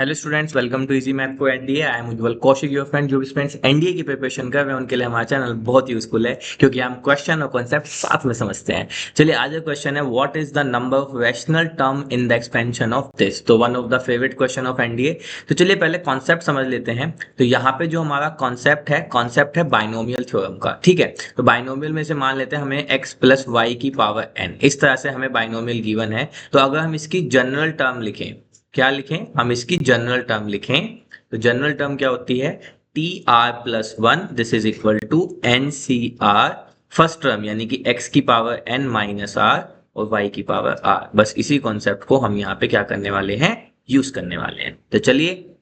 Hello students, welcome to easy math for NDA. I am Ujjwal Kaushik, your friend. जो भी students NDA की preparation कर रहे हैं उनके लिए हमारा चैनल बहुत यूजफुल है, क्योंकि हम क्वेश्चन और कॉन्सेप्ट साथ में समझते हैं। चलिए, आज का क्वेश्चन है, what is the number of rational term in the expansion of this. तो one of the favourite question of NDA. तो चलिए पहले कॉन्सेप्ट समझ लेते हैं। तो यहाँ पे जो हमारा कॉन्सेप्ट है बाइनोमियल थ्योरम का। ठीक है, तो बाइनोमियल में से मान लेते हैं हमें x प्लस वाई की पावर n, इस तरह से हमें बाइनोमियल गिवन है। तो अगर हम इसकी जनरल टर्म लिखें, क्या लिखें हम इसकी जनरल टर्म लिखें, तो जनरल टर्म क्या होती है, T R plus one this is equal to N C R first term, यानी कि x की पावर n माइनस आर और y की पावर r। बस इसी कॉन्सेप्ट को हम यहाँ पे क्या करने वाले हैं, यूज करने वाले हैं। तो चलिए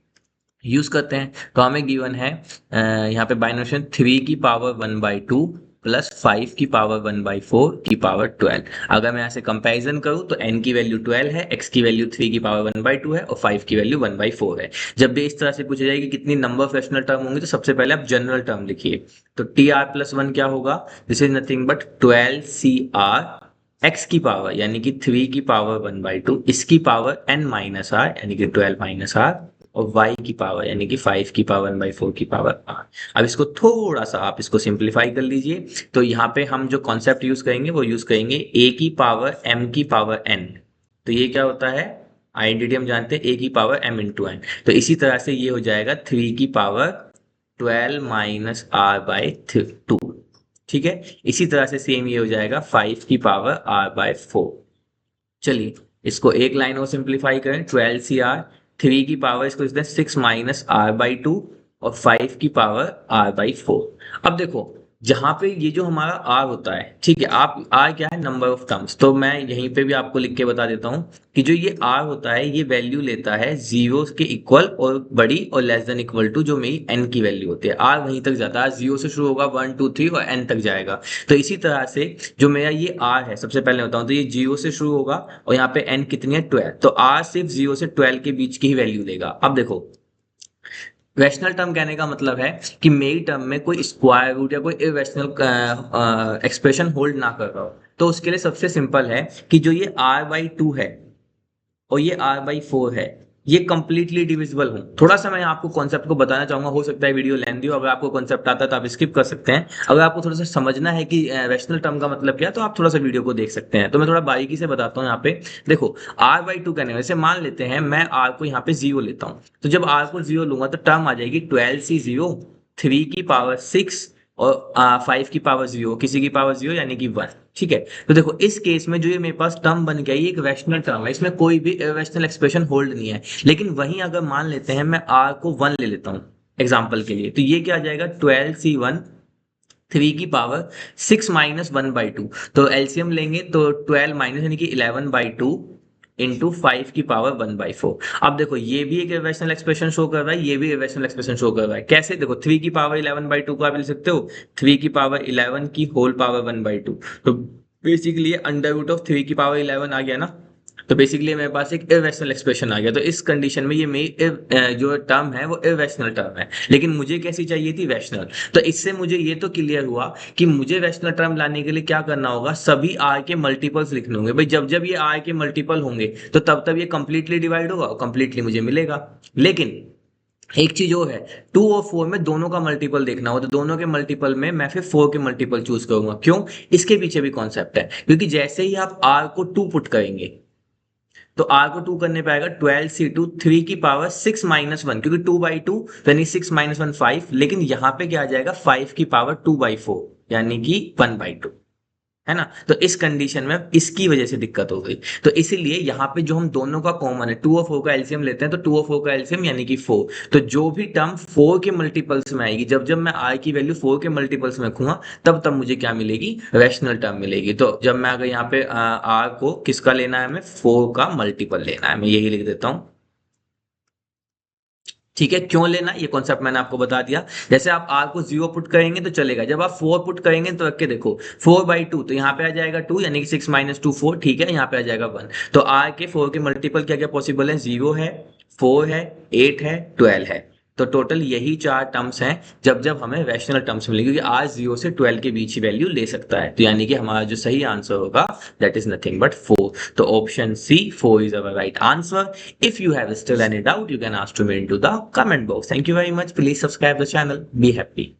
यूज करते हैं। तो हमें गिवन है यहाँ पे बाइनोमियल 3 की पावर 1/2 प्लस 5 की पावर 1/4 की पावर 12। अगर मैं यहाँ से कंपैरिजन करूँ तो n की वैल्यू 12 है, x की वैल्यू 3 की पावर 1/2 है और 5 की वैल्यू 1/4 है। जब भी इस तरह से पूछा जाएगी कितनी नंबर ऑफ रैशनल टर्म होंगे, तो सबसे पहले आप जनरल टर्म लिखिए। तो टी आर प्लस वन क्या होगा, this is nothing but 12 CR x की पावर यानी कि 3 की पावर 1/2, इसकी पावर n माइनस आर यानी कि 12 माइनस आर, और y की पावर यानी कि 5 की पावर 1/4 की पावर r। अब इसको थोड़ा सा आप इसको सिंप्लीफाई कर लीजिए। तो यहाँ पे हम जो कॉन्सेप्ट यूज करेंगे वो यूज करेंगे a की पावर m की पावर n। तो ये क्या होता है, आइडेंटिटी हम जानते हैं a की पावर m इंटू n। तो इसी तरह से ये हो जाएगा 3 की पावर 12 माइनस r बाई 2। ठीक है, इसी तरह से सेम ये हो जाएगा 5 की पावर r बाय 4। चलिए इसको एक लाइन और सिंप्लीफाई करें, 12 CR, 3 की पावर इसको इसमें 6 माइनस r/2 और 5 की पावर r/4। अब देखो जहां पे ये जो हमारा r होता है, ठीक है, आप r क्या है, नंबर ऑफ टर्म्स। तो मैं यहीं पे भी आपको लिख के बता देता हूँ कि जो ये r होता है ये वैल्यू लेता है जीरो के इक्वल और बड़ी और लेस देन इक्वल टू जो मेरी n की वैल्यू होती है। r वहीं तक जाता है, जीरो से शुरू होगा 1 2 3 और n तक जाएगा। तो इसी तरह से जो मेरा ये r है, सबसे पहले बताऊं तो ये जीरो से शुरू होगा और यहाँ पे n कितनी है, 12। तो r सिर्फ 0 से 12 के बीच की ही वैल्यू देगा। अब देखो रैशनल टर्म कहने का मतलब है कि मेरी टर्म में कोई स्क्वायर रूट या कोई इरेशनल एक्सप्रेशन होल्ड ना कर रहा हो। तो उसके लिए सबसे सिंपल है कि जो ये r/2 है और ये r/4 है, ये कंप्लीटली डिविजिबल हो। थोड़ा सा मैं आपको कॉन्सेप्ट को बताना चाहूंगा, हो सकता है वीडियो लेंथी हो। अगर आपको कॉन्सेप्ट आता है तो आप स्किप कर सकते हैं। अगर आपको थोड़ा सा समझना है कि रैशनल टर्म का मतलब क्या है, तो आप थोड़ा सा वीडियो को देख सकते हैं। तो मैं थोड़ा बारीकी से बताता हूँ। यहाँ पे देखो r/2 कहने में से मान लेते हैं मैं r को यहाँ पे 0 लेता हूँ। तो जब r को 0 लूंगा तो टर्म आ जाएगी 12C0, 3 की पावर 6 और 5 की पावर 0, किसी की पावर 0 यानी कि 1। ठीक है, तो देखो इस केस में जो ये मेरे पास टर्म बन गया, ये एक रैशनल टर्म है, इसमें कोई भी इररेशनल एक्सप्रेशन होल्ड नहीं है। लेकिन वहीं अगर मान लेते हैं मैं r को 1 ले लेता हूँ एग्जाम्पल के लिए, तो ये क्या आ जाएगा, 12C1, 3 की पावर 6 माइनस 1/2। तो एलसीएम लेंगे तो 12 माइनस यानी कि 11/2 इंटू 5 की पावर 1/4। अब देखो ये भी एक इरेशनल एक्सप्रेशन शो कर रहा है, ये भी इरेशनल एक्सप्रेशन शो कर रहा है। कैसे, देखो 3 की पावर 11/2 को आप लिख सकते हो 3 की पावर 11 की होल पावर 1/2। तो बेसिकली अंडर रूट ऑफ 3 की पावर 11 आ गया ना। तो बेसिकली मेरे पास एक इरेशनल एक्सप्रेशन आ गया। तो इस कंडीशन में ये मेरी जो टर्म है वो इरेशनल टर्म है, लेकिन मुझे कैसी चाहिए थी, रैशनल। तो इससे मुझे ये तो क्लियर हुआ कि मुझे रैशनल टर्म लाने के लिए क्या करना होगा, सभी r के मल्टीपल्स लिखने होंगे। भाई जब जब ये r के मल्टीपल होंगे तो तब तब ये कंप्लीटली डिवाइड होगा और कंप्लीटली मुझे मिलेगा। लेकिन एक चीज और है, 2 और 4 में दोनों का मल्टीपल देखना हो, तो दोनों के मल्टीपल में मैं फिर 4 के मल्टीपल चूज करूंगा। क्यों, इसके पीछे भी कॉन्सेप्ट है, क्योंकि जैसे ही आप r को 2 पुट करेंगे तो r को 2 करने पे आएगा 12C2, 3 की पावर 6 माइनस 1, क्योंकि 2/2 यानी 6 माइनस 1 5। लेकिन यहाँ पे क्या आ जाएगा, 5 की पावर 2/4 यानी कि 1/2, है ना। तो इस कंडीशन में इसकी वजह से दिक्कत हो गई। तो इसीलिए यहाँ पे जो हम दोनों का कॉमन है, 2 और 4 का एलसीएम लेते हैं, तो 2 और 4 का एलसीएम यानी कि 4। तो जो भी टर्म 4 के मल्टीपल्स में आएगी, जब जब मैं r की वैल्यू 4 के मल्टीपल्स में रखूंगा, तब तब मुझे क्या मिलेगी, रैशनल टर्म मिलेगी। तो जब मैं अगर यहाँ पे r को किसका लेना है, हमें 4 का मल्टीपल लेना है, मैं यही लिख देता हूँ। ठीक है, क्यों लेना, ये कॉन्सेप्ट मैंने आपको बता दिया। जैसे आप r को 0 पुट करेंगे तो चलेगा, जब आप 4 पुट करेंगे तो रख के देखो 4/2, तो यहाँ पे आ जाएगा 2 यानी कि 6 माइनस 2 4। ठीक है, यहाँ पे आ जाएगा 1। तो r के 4 के मल्टीपल क्या क्या पॉसिबल है, 0 है, 4 है, 8 है, 12 है। तो टोटल यही 4 टर्म्स हैं जब जब हमें रैशनल टर्म्स मिलेंगे, क्योंकि आज 0 से 12 के बीच ही वैल्यू ले सकता है। तो यानी कि हमारा जो सही आंसर होगा दैट इज नथिंग बट 4। तो option C 4 is our right answer. If you have still any doubt, you can ask to me into the comment box. Thank you very much. Please subscribe the channel. Be happy.